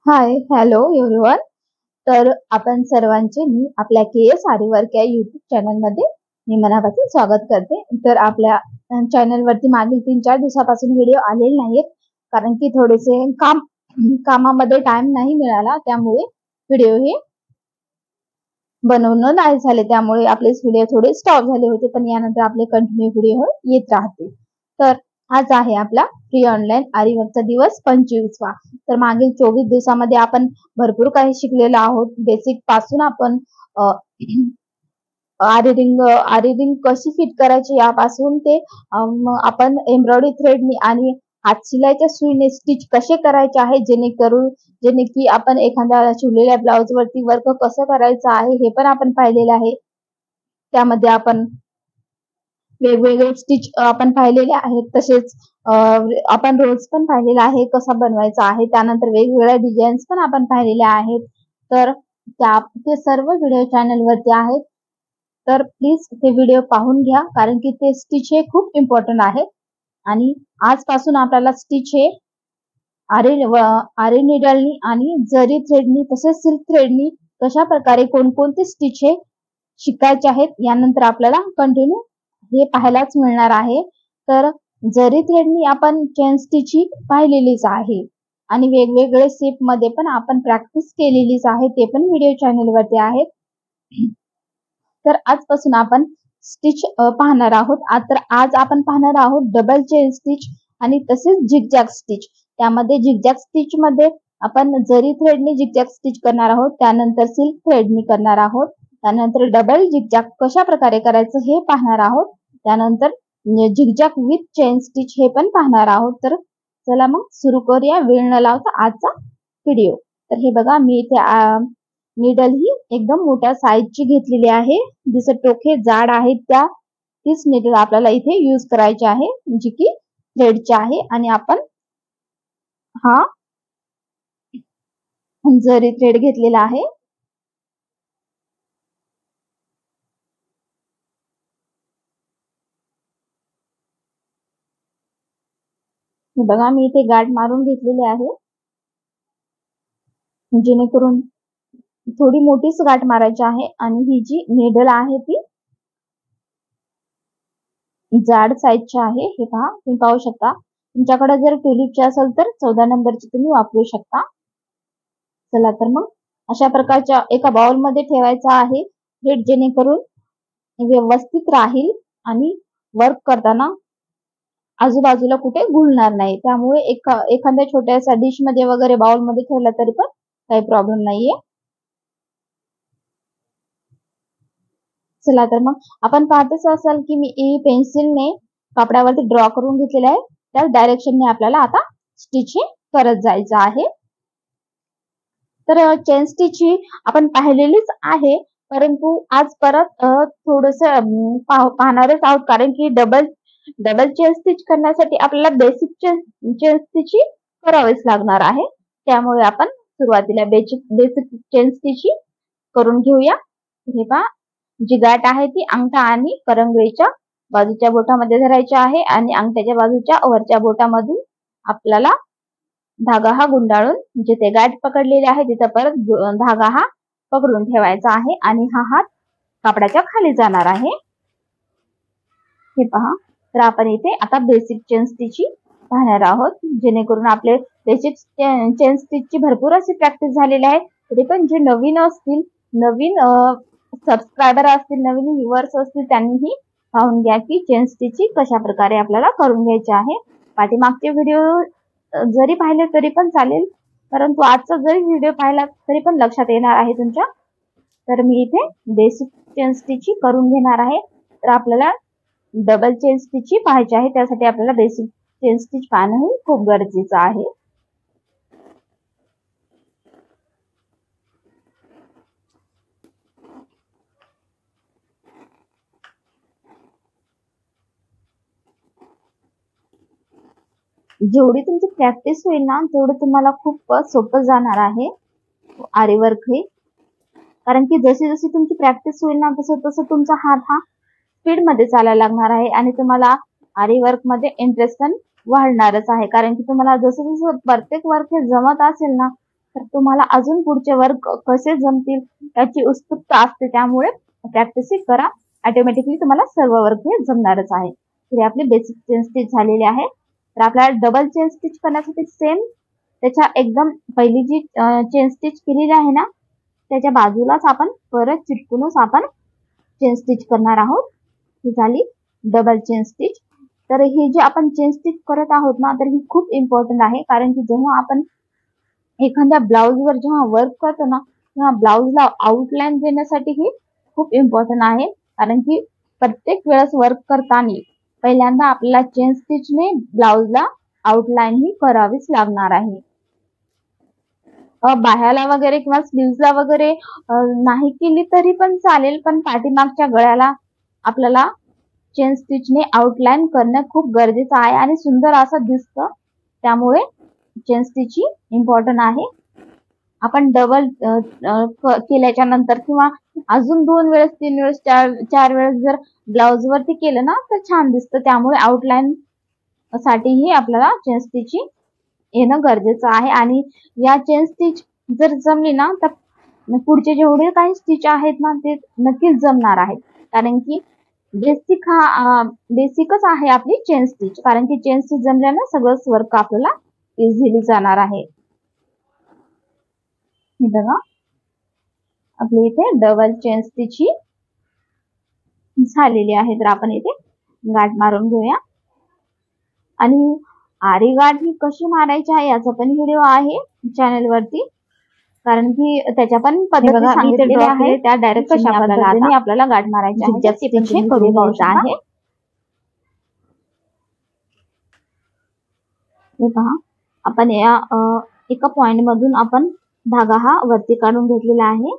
हाय, hello everyone. तर आपण सर्वांचे मी आपल्या केएस आरीवर्क या युट्यूब चॅनलमध्ये मी मनापासून स्वागत करते. तर आपल्या चॅनलवरती मागील 3-4 दिवसापासून व्हिडिओ आलेले नाहीत, कारण की थोडेसे कामामध्ये टाइम नाही मिळाला, त्यामुळे व्हिडिओ हे बनवणं नाही झाले. त्यामुळे आपले व्हिडिओ थोडे स्टॉप झाले होते, पण यानंतर आपले कंटिन्यू व्हिडिओ येत राहतील. तर आज आहे आपला फ्री ऑनलाईन आरीवर्कचा दिवस 25वा. तर मागील 24 दिवसामध्ये आपण भरपूर काही शिकलेलो आहोत. बेसिक पासून आपण आरी रिंग कशी फिट करायची यापासून ते आपण एम्ब्रॉयडरी थ्रेडनी आणि हात शिलाईच्या सुईने स्टिच कसे करायचे आहे, जेणे की आपण एखाद्या शिवलेल्या ब्लाउज वरती वर्क कसं करायचं आहे हे पण आपण पाहिलेलं आहे. त्यामध्ये आपण वेगवेगळे स्टिच आपण पाहिलेले आहेत. तसेच आपण रोज पण पाहिलेला आहे कसा बनवायचा आहे. त्यानंतर वेगवेगळ्या डिझाईन्स पण आपण पाहिलेल्या आहेत. तर ते सर्व व्हिडिओ चॅनल वरती आहेत. तर प्लीज ते व्हिडिओ पाहून घ्या, कारण की ते स्टिच हे खूप इम्पॉर्टंट आहे. आणि आजपासून आपल्याला स्टिच हे आरी निडलनी आणि जरी थ्रेडनी तसेच सिल्क थ्रेडनी कशा प्रकारे कोणकोणते स्टिच हे शिकायचे आहेत, यानंतर आपल्याला कंटिन्यू हे पाहायलाच मिळणार आहे. तर जरी थ्रेडनी आपण चेन स्टिच ही पाहिलेलीच आहे आणि वेगवेगळे शेप मध्ये पण आपण प्रॅक्टिस केलेलीच आहे, ते पण व्हिडिओ चॅनल वरती आहेत. तर आजपासून आपण स्टिच पाहणार आहोत. तर आज आपण पाहणार आहोत डबल चेन स्टिच आणि तसेच झिगझॅग स्टिच. त्यामध्ये झिगझॅग स्टिच मध्ये आपण जरी थ्रेडनी झिगझॅग स्टिच करणार आहोत, त्यानंतर सिल्क थ्रेडनी करणार आहोत, त्यानंतर डबल झिगझॅग कशा प्रकारे करायचं हे पाहणार आहोत, त्यानंतर झिगझॅग विथ चेन स्टिच हे पण पाहणार आहोत. तर चला मग सुरू करूया वेळ न लावता आजचा व्हिडिओ. तर हे बघा, मी इथे नीडल ही एकदम मोठ्या साईजची घेतलेली आहे. जसं टोके जाड आहेत तीच नीडल आपल्याला इथे यूज करायची आहे, जी की थ्रेडची आहे. आणि आपण हा जरी थ्रेड घेतलेला आहे. हे बघा, मी इथे गाठ मारून घेतलेली आहे, जेणेकरून थोडी मोठीच गाठ मारायची आहे. आणि ही जी नीडल आहे ती जाड साईजची आहे. हे पहा, तुम्ही पाहू शकता. तुमच्याकडे जर ट्युलिपची असेल तर 14 नंबरची तुम्ही वापरू शकता. चला तर मग अशा प्रकारच्या एका बाउल मध्ये ठेवायचा आहे थ्रेड, जेणेकरून व्यवस्थित राहील आणि वर्क करताना आजूबाजूला कुठे घुलणार नाही. त्यामुळे एखाद्या छोट्याशा डिश मध्ये वगैरे बाउल मध्ये ठेवला तरी पण काही प्रॉब्लेम नाहीये. चला तर मग आपण पाहतच असाल की मी पेन्सिलने कापडावरती ड्रॉ करून घेतलेला आहे. त्याच डायरेक्शनने आपल्याला आता स्टिच हे करत जायचं आहे. तर चेन स्टिच ही आपण पाहिलेलीच आहे, परंतु आज परत थोडस पाहणारच आहोत, कारण की डबल चेन स्टिच करण्यासाठी आपल्याला बेसिक चेन स्टिच ही करावीच लागणार आहे. त्यामुळे आपण सुरुवातीला बेसिक चेन स्टिच ही करून घेऊया. हे पहा, जी गाठ आहे ती अंगठा आणि करंगळीच्या बाजूच्या बोटामध्ये धरायची आहे आणि अंगठ्याच्या बाजूच्या वरच्या बोटामधून आपल्याला धागा हा गुंडाळून जिथे गाठ पकडलेली आहे तिथे परत धागा हा पकडून ठेवायचा आहे आणि हा हात कापडाच्या खाली जाणार आहे. हे पहा, तर आपण इथे आता बेसिक चेन स्टिच पाहणार आहोत, जेणेकरून आपले बेसिक चेन स्टिचची भरपूर अशी प्रॅक्टिस झालेली आहे. तरी पण जे नवीन असतील, नवीन सबस्क्रायबर असतील, नवीन व्ह्युअर्स असतील, त्यांनीही पाहून घ्या की चेन स्टिच कशा प्रकारे आपल्याला करून घ्यायची आहे. पाठीमागचे व्हिडिओ जरी पाहिले तरी पण चालेल, परंतु आजचा जरी व्हिडिओ पाहिला तरी पण लक्षात येणार आहे तुमच्या. तर मी इथे बेसिक चेन स्टिच करून घेणार आहे. तर आपल्याला डबल चेन स्टिच पाहायची आहे, त्यासाठी आपल्याला बेसिक चेन स्टिच पाहणं हे खूप गरजेचं आहे. जेवढी तुमची प्रॅक्टिस होईल ना, तेवढं तुम्हाला खूप सोपं जाणार आहे आरी वर्क हे. कारण की जशी जशी तुमची प्रॅक्टिस होईल ना, तसं तसं तुमचा हात हा स्पीड मध्ये चालायला लागणार आहे आणि तुम्हाला आरी वर्क मध्ये इंटरेस्ट पण वाढणारच आहे. कारण की तुम्हाला जसं जसं प्रत्येक वर्क हे जमत असेल ना, तर तुम्हाला अजून पुढचे वर्क कसे जमतील याची उत्सुकता असते, त्यामुळे प्रॅक्टिस करा. ऑटोमॅटिकली तुम्हाला सर्व वर्क हे जमणारच आहे. तर आपले बेसिक चेन स्टिच झालेले आहे. तर आपल्याला डबल चेन स्टिच करण्यासाठी सेम त्याच्या एकदम पहिली जी चेन स्टिच केलेली आहे ना, त्याच्या बाजूलाच आपण परत चिटकूनच आपण चेन स्टिच करणार आहोत. ही झाली डबल चेन स्टिच. तर ही जी आपण चेन स्टिच करत आहोत ना, तर ही खूप इम्पॉर्टंट आहे. कारण की जेव्हा आपण एखाद्या ब्लाउजवर जेव्हा वर्क करतो ना, तेव्हा ब्लाउजला आउटलाईन देण्यासाठी ही खूप इम्पॉर्टंट आहे. कारण की प्रत्येक वेळेस वर्क करताना पहिल्यांदा आपल्याला चेन स्टिचने ब्लाउजला आउटलाईन ही करावीच लागणार आहे. बाह्याला वगैरे किंवा स्लीव्हजला वगैरे नाही केली तरी पण चालेल, पण पाठीमागच्या गळ्याला आपल्याला चेन स्टिचने आउटलाईन करणं खूप गरजेचं आहे आणि सुंदर असं दिसतं. त्यामुळे चेन स्टिच ही इम्पॉर्टंट आहे. आपण डबल केल्याच्या नंतर किंवा अजून 2 वेळेस 3 वेळेस 4 वेळेस जर ब्लाउज वरती केलं ना, तर छान दिसतं. त्यामुळे आउटलाईन साठीही आपल्याला चेन स्टिच येणं गरजेचं आहे. आणि या चेन स्टिच जर जमली ना, तर पुढचे जेवढे काही स्टिच आहेत ना, ते नक्कीच जमणार आहेत. कारण की बेसिकच आहे आपली चेन स्टिच. कारण की चेन स्टिच जमल्यानं सगळंच वर्क आपल्याला इझिली जाणार आहे. हे बघा, आपली इथे डबल चेन स्टिच ही झालेली आहे. तर आपण इथे गाठ मारून घेऊया. आणि आरी गाठ ही कशी मारायची आहे याचा पण व्हिडिओ आहे चॅनल वरती. कारण की त्याच्या पण पद्धती सांगितलेल्या आहे. त्या डायरेक्ट कशा पद्धतीने आपल्याला गाठ मारायची आहे ते पण तुम्ही करून घ्यायचं आहे. हे पहा, आपण या एका पॉइंट मधून आपण धागा हा वरती काढून घेतलेला आहे.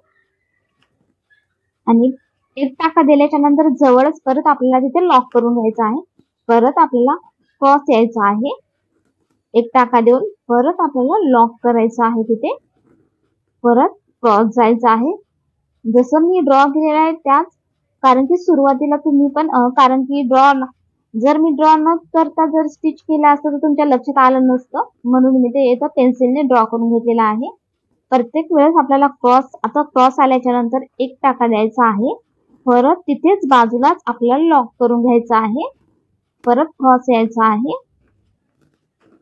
आणि एक टाका दिल्याच्या नंतर जवळच परत आपल्याला तिथे लॉक करून घ्यायचा आहे. परत आपल्याला क्रॉस यायचा आहे. एक टाका देऊन परत आपल्याला लॉक करायचं आहे. तिथे परत क्रॉस जायचा आहे. जसं मी ड्रॉ केलेला आहे त्याच. कारण की सुरुवातीला तुम्ही पण कारण की जर मी ड्रॉ न करता जर स्टिच केला असतं तर तुमच्या लक्षात आलं नसतं. म्हणून मी ते इथं पेन्सिलने ड्रॉ करून घेतलेला आहे. प्रत्येक वेळेस आपल्याला क्रॉस आल्याच्या नंतर एक टाका द्यायचा आहे. परत तिथेच बाजूलाच आपल्याला लॉक करून घ्यायचं आहे. परत क्रॉस यायचा आहे.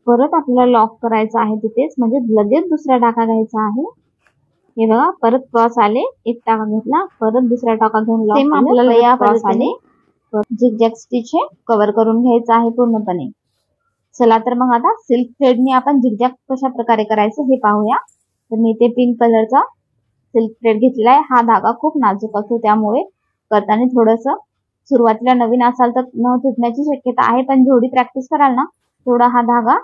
परत आपल्याला लॉक करायचं आहे तिथेच, म्हणजे लगेच दुसरा टाका घ्यायचा आहे. हे बघा, परत क्रॉस आले, एक टाका घेतला, परत दुसरा टाका घेऊन लॉक केलं. आपल्याला या क्रॉस आले, झिगझॅग स्टिच हे कव्हर करून घ्यायचं आहे पूर्णपणे. चला तर मग आता सिल्क थ्रेडने आपण झिगझॅग कशा प्रकारे करायचं हे पाहूया. तर मी इथे पिंक कलरचा सिल्क थ्रेड घेतलेला आहे. हा धागा खूप नाजूक असतो, त्यामुळे करताना थोडंसं सुरुवातीला नवीन असाल तर न तुटण्याची शक्यता आहे. पण जेवढी प्रॅक्टिस कराल ना, तेवढा हा धागा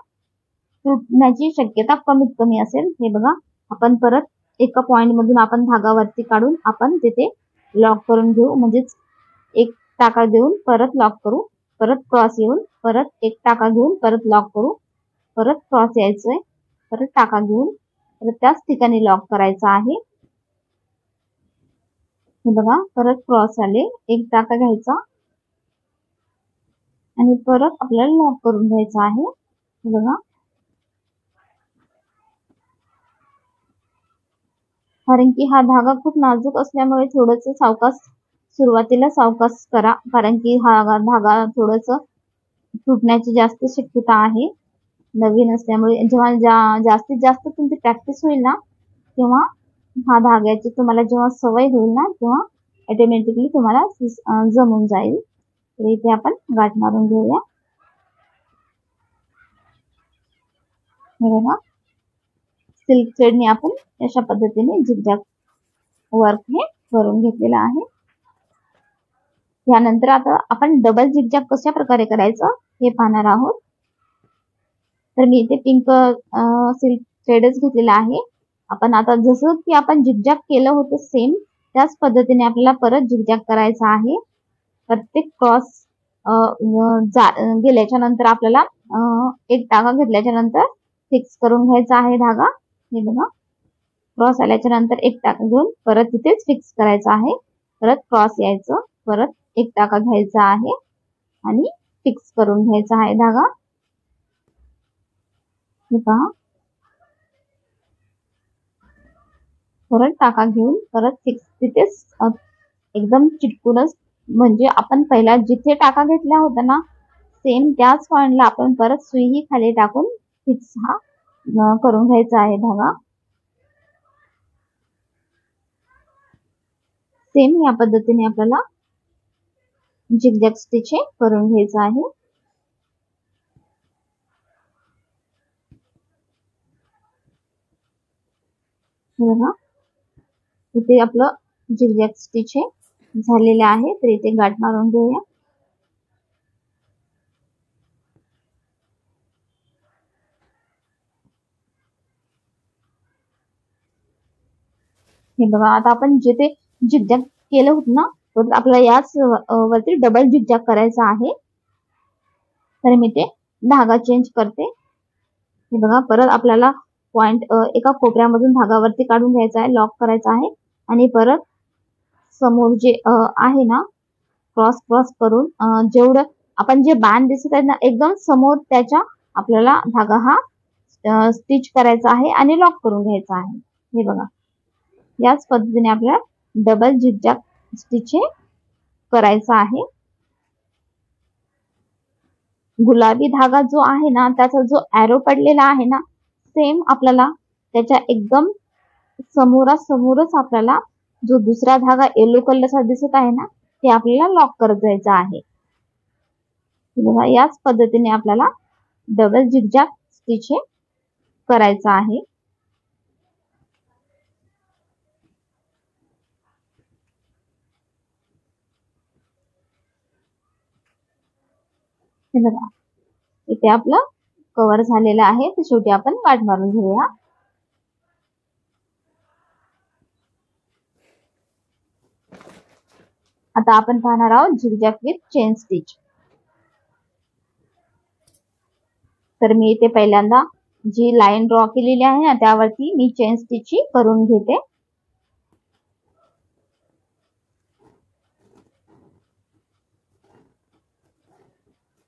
तुटण्याची शक्यता कमीत कमी असेल. हे बघा, आपण परत एका पॉइंट मधून आपण धागा वरती काढून आपण तिथे लॉक करून घेऊ. म्हणजेच एक टाका देऊन परत लॉक करू, परत क्रॉस येऊन परत एक टाका घेऊन परत लॉक करू, परत क्रॉस यायचंय, परत टाका घेऊन परत त्याच ठिकाणी लॉक करायचा आहे. हे बघा, परत क्रॉस आले, एक टाका घ्यायचा आणि परत आपल्याला लॉक करून घ्यायचा आहे. हे बघा, कारण की हा धागा खूप नाजूक असल्यामुळे थोडस सुरुवातीला सावकाश करा. कारण की हा धागा थोडस तुटण्याची जास्त शक्यता आहे नवीन असल्यामुळे. जेव्हा जास्तीत जास्त तुमची प्रॅक्टिस होईल ना, तेव्हा हा धाग्याची तुम्हाला जेव्हा सवय होईल ना, तेव्हा ऑटोमॅटिकली तुम्हाला जमून जाईल. तर इथे आपण गाठ मारून घेऊया. हे बघा, सिल्क थ्रेडने आपण अशा पद्धतीने झिगझॅग वर्क हे करून घेतलेलं आहे. यानंतर आता आपण डबल झिगझॅग कशा प्रकारे करायचं हे पाहणार आहोत. तर मी इथे पिंक सिल्क थ्रेडच घेतलेला आहे. आपण आता जसं की आपण झिगझॅग केलं होतं सेम त्याच पद्धतीने आपल्याला परत झिगझॅग करायचा आहे. प्रत्येक क्रॉस गेल्याच्या नंतर आपल्याला एक टाका घेतल्याच्या नंतर फिक्स करून घ्यायचा आहे धागा. हे बघा, क्रॉस आल्याच्या नंतर एक टाका घेऊन परत तिथेच फिक्स करायचा आहे. परत क्रॉस यायचं, परत एक टाका घ्यायचा आहे आणि फिक्स करून घ्यायचा आहे धागा. हे पहा, परत टाका घेऊन परत फिक्स तिथेच एकदम चिटकूनच, म्हणजे आपण पहिला जिथे टाका घेतला होता ना सेम त्याच पॉइंटला आपण परत सुई ही खाली टाकून फिक्स हा करून घ्यायचा आहे धागा. सेम या पद्धतीने आपल्याला झिगझॅग स्टिच करून घ्यायचं आहे. बघा इथे आपलं झिगझॅग स्टिच झालेलं आहे, तर इथे गाठ मारून घेऊया. हे बघा आता आपण जिथे झिगझॅग केलं होतं ना तर आपल्याला याच वरती डबल झिगझॅग करायचा आहे. तर मी ते धागा चेंज करते. हे बघा परत आपल्याला पॉइंट एका कोपऱ्यामधून धागावरती काढून घ्यायचा आहे, लॉक करायचा आहे आणि परत समोर जे आहे ना क्रॉस क्रॉस करून जेवढं आपण जे बॅन्ड दिसत आहे ना एकदम समोर त्याच्या आपल्याला धागा हा स्टिच करायचा आहे आणि लॉक करून घ्यायचा आहे. हे बघा याच पद्धतीने आपल्याला डबल झिगझॅग स्टिच करायचा आहे. गुलाबी धागा जो आहे ना त्याचा जो एरो पडलेला आहे ना सेम आपल्याला त्याच्या एकदम समोरासमोरच आपल्याला जो दुसरा धागा येलो कलरचा दिसत आहे ना ते आपल्याला लॉक करत जायचा आहे. बघा याच पद्धतीने आपल्याला डबल झिगझॅग स्टिच करायचा आहे. हे बघा इथे आपलं कव्हर झालेलं आहे, तर शेवटी आपण गाठ मारून घेऊया. आता आपण पाहणार आहोत झिगझॅग विथ चेन स्टिच. तर मी इथे पहिल्यांदा जी लाईन ड्रॉ केलेली आहे ना त्यावरती मी चेन स्टिच करून घेते.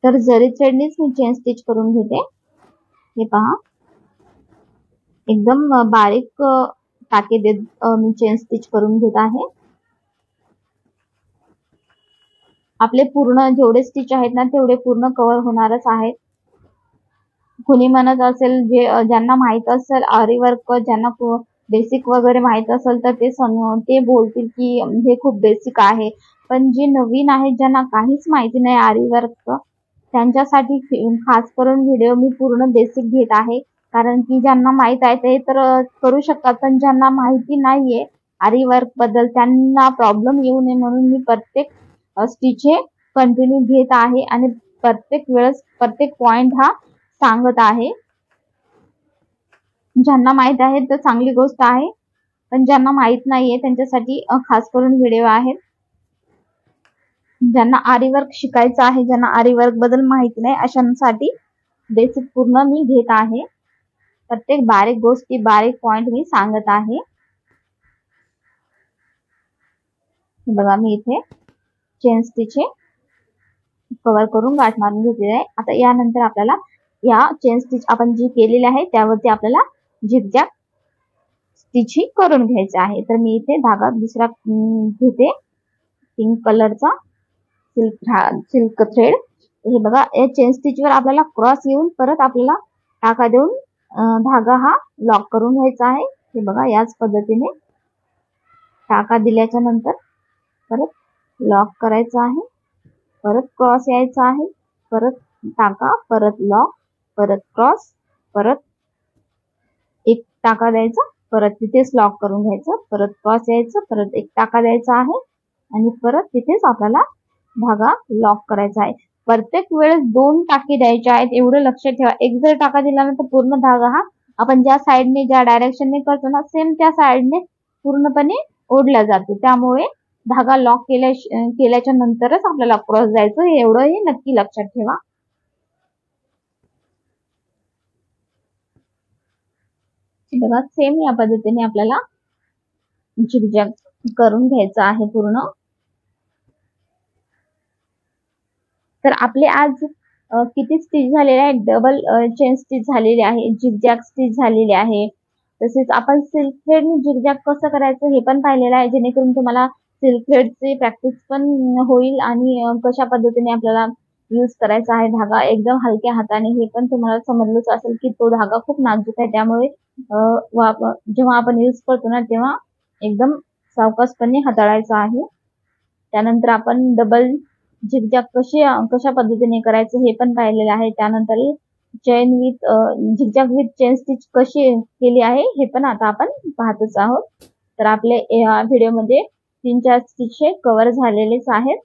तर जरी थ्रेडनीच मी चेन स्टिच करून घेते. हे पहा एकदम बारीक टाके देत मी चेन स्टिच करून घेत आहे. आपले पूर्ण जेवढे स्टिच आहेत ना तेवढे पूर्ण कव्हर होणारच आहेत. कोणी म्हणत असेल जे ज्यांना माहित असेल आरी वर्क, ज्यांना बेसिक वगैरे माहित असेल तर ते बोलतील की हे खूप बेसिक आहे, पण जे नवीन आहेत ज्यांना काहीच माहिती नाही आरी वर्क त्यांच्यासाठी खास करून व्हिडिओ मी पूर्ण बेसिक घेत आहे. कारण की ज्यांना माहित आहे ते तर करू शकतात, पण ज्यांना माहिती नाहीये आरी वर्क बद्दल त्यांना प्रॉब्लेम येऊ नये म्हणून मी प्रत्येक स्टिच कंटिन्यू घेत आहे आणि प्रत्येक वेळेस प्रत्येक पॉइंट हा सांगत आहे. ज्यांना माहित आहे तर चांगली गोष्ट आहे, पण ज्यांना माहित नाहीये त्यांच्यासाठी खास करून व्हिडिओ आहेत. ज्यांना आरी वर्क शिकायचं आहे, ज्यांना आरी वर्क बद्दल माहिती नाही अशांसाठी बेसिक पूर्ण मी घेत आहे. प्रत्येक बारीक गोष्टी बारीक पॉइंट मी सांगत आहे. बघा मी इथे चेन स्टिच कव्हर करून गाठ मारून घेतलेली आहे. आता यानंतर आपल्याला या चेन स्टिच आपण जी केलेली आहे त्यावरती आपल्याला झिगझॅग स्टिच करून घ्यायचे आहे. तर मी इथे धागा दुसरा घेते पिंक कलरचा सिल्क थ्रेड. हे बघा या चेन स्टिच वर आपल्याला क्रॉस येऊन परत आपल्याला टाका देऊन धागा हा लॉक करून घ्यायचा आहे. हे बघा याच पद्धतीने टाका दिल्याच्या नंतर परत लॉक करायचा आहे, परत क्रॉस यायचा आहे, परत टाका, परत लॉक, परत क्रॉस, परत एक टाका द्यायचा, परत तिथेच लॉक करून घ्यायचं, परत क्रॉस यायचं, परत एक टाका द्यायचा आहे आणि परत तिथेच आपल्याला धागा लॉक करायचा आहे. प्रत्येक वेळेस 2 टाके द्यायचे आहेत एवढं लक्षात ठेवा. एक जर टाका दिला ना तर पूर्ण धागा हा आपण ज्या साइडने ज्या डायरेक्शनने करतो ना सेम त्या साइडने पूर्णपणे ओढला जातो. त्यामुळे धागा लॉक केल्याच्या नंतरच आपल्याला क्रॉस जायचं हे एवढंही नक्की लक्षात ठेवा. बघा सेम या पद्धतीने आपल्याला झिगझॅग करून घ्यायचं आहे पूर्ण. तर आपले आज किती स्टिच झालेले आहे, डबल चेन स्टिच झालेले आहे, झिगझॅग स्टिच झालेले आहे, तसेच आपण सिल्क थ्रेड झिगझॅग कसं करायचं हे पण पाहिलेलं आहे, जेणेकरून तुम्हाला सिल्क थ्रेडची प्रॅक्टिस पण होईल आणि कशा पद्धतीने आपल्याला यूज करायचा आहे धागा एकदम हलक्या हाताने हे पण तुम्हाला समजलंच असेल की तो धागा खूप नाजूक आहे, त्यामुळे जेव्हा आपण यूज करतो ना तेव्हा एकदम सावकाशपणे हाताळायचा आहे. त्यानंतर आपण डबल झिगझॅग कशा पद्धतीने करायचं हे पण पाहिलेलं आहे. त्यानंतर chain with zigzag with chain stitch कशी केली आहे हे पण आता आपण पाहतच आहोत. तर आपले या व्हिडिओमध्ये 3-4 स्टिच हे कव्हर झालेलेच आहेत.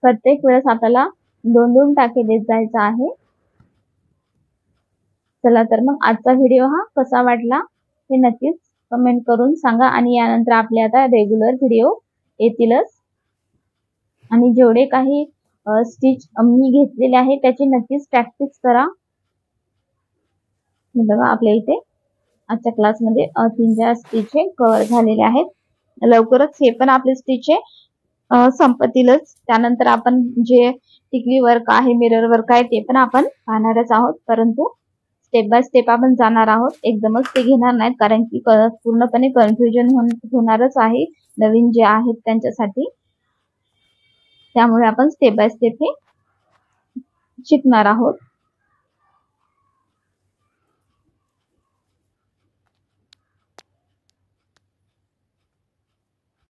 प्रत्येक वेळेस आपल्याला 2-2 टाके देत जायचं आहे. चला तर मग आजचा व्हिडिओ हा कसा वाटला हे नक्कीच कमेंट करून सांगा आणि यानंतर आपले आता रेग्युलर व्हिडिओ येतीलच आणि जेवढे काही स्टिच मी घेतलेले आहे त्याची नक्कीच प्रॅक्टिस करा. बघा आपल्या इथे आजच्या क्लासमध्ये 3-4 स्टिच हे कव्हर झालेले आहेत. लवकरच हे पण आपले स्टिच हे संपतीलच. त्यानंतर आपण जे टिकली वर्क आहे, मिरर वर्क आहे ते पण आपण पाहणारच आहोत, परंतु स्टेप बाय स्टेप आपण जाणार आहोत. एकदमच ते घेणार नाहीत, कारण की पूर्णपणे कन्फ्युजन होणारच आहे नवीन जे आहेत त्यांच्यासाठी. त्यामुळे आपण स्टेप बाय स्टेप हे शिकणार आहोत.